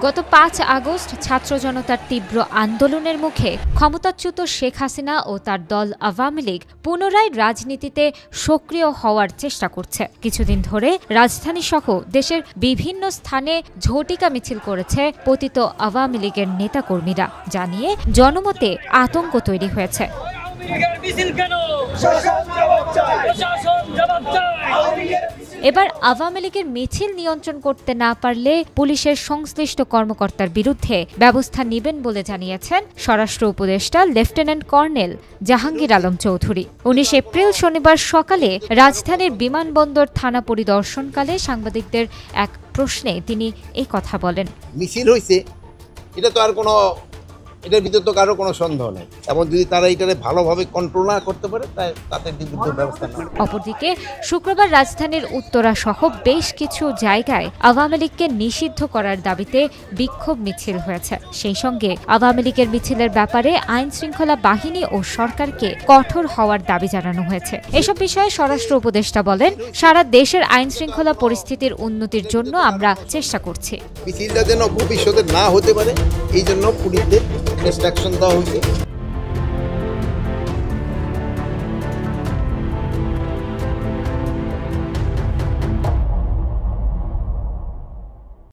গত ৫ আগস্ট ছাত্র জনতার তীব্র আন্দোলনের মুখে ক্ষমতাচ্যুত শেখ হাসিনা ও তার দল আওয়ামী লীগ পুনরায় রাজনীতিতে সক্রিয় হওয়ার চেষ্টা করছে। কিছুদিন ধরে রাজধানী সহ দেশের বিভিন্ন স্থানে ঝটিকা মিছিল করেছে পতিত আওয়ামী লীগের নেতাকর্মীরা, যা নিয়ে জনমতে আতঙ্ক তৈরি হয়েছে। এবার আওয়ামী লীগের মিছিল নিয়ন্ত্রণ করতে না পারলে পুলিশের সংশ্লিষ্ট কর্মকর্তার বিরুদ্ধে ব্যবস্থা নেবেন বলে জানিয়েছেন স্বরাষ্ট্র উপদেষ্টা lieutenant colonel Jahangir Alam Chowdhury. ১৯ April শনিবার সকালে রাজধানীর বিমানবন্দর থানা পরিদর্শনকালে সাংবাদিকদের এক প্রশ্নে তিনি এই কথা বলেন। মিছিল হয়েছে, এটা তো আর কোনো, এটার ভিতরে তো কারো কোনো সন্দেহ নেই, এবং যদি তারা এটাকে ভালোভাবে কন্ট্রোল না করতে পারে তাদের বিরুদ্ধে ব্যবস্থা নেওয়া। অপরদিকে শুক্রবার রাজধানীর উত্তরা সহ বেশ কিছু জায়গায় আওয়ামী লীগকে নিষিদ্ধ করার দাবিতে বিক্ষোভ মিছিল হয়েছে। সেই সঙ্গে আওয়ামী লীগের মিছিলের ব্যাপারে আইন শৃঙ্খলা বাহিনী ও সরকারকে কঠোর হওয়ার দাবি জানানো হয়েছে। এসব বিষয়ে স্বরাষ্ট্র উপদেষ্টা বলেন, সারা দেশের আইন শৃঙ্খলা পরিস্থিতির উন্নতির জন্য আমরা চেষ্টা করছি। মিছিলটা যেন ভবিষ্যতে না হতে পারে এই জন্য পুলিশদের ইনস্ট্রাকশন দেওয়া হয়েছে।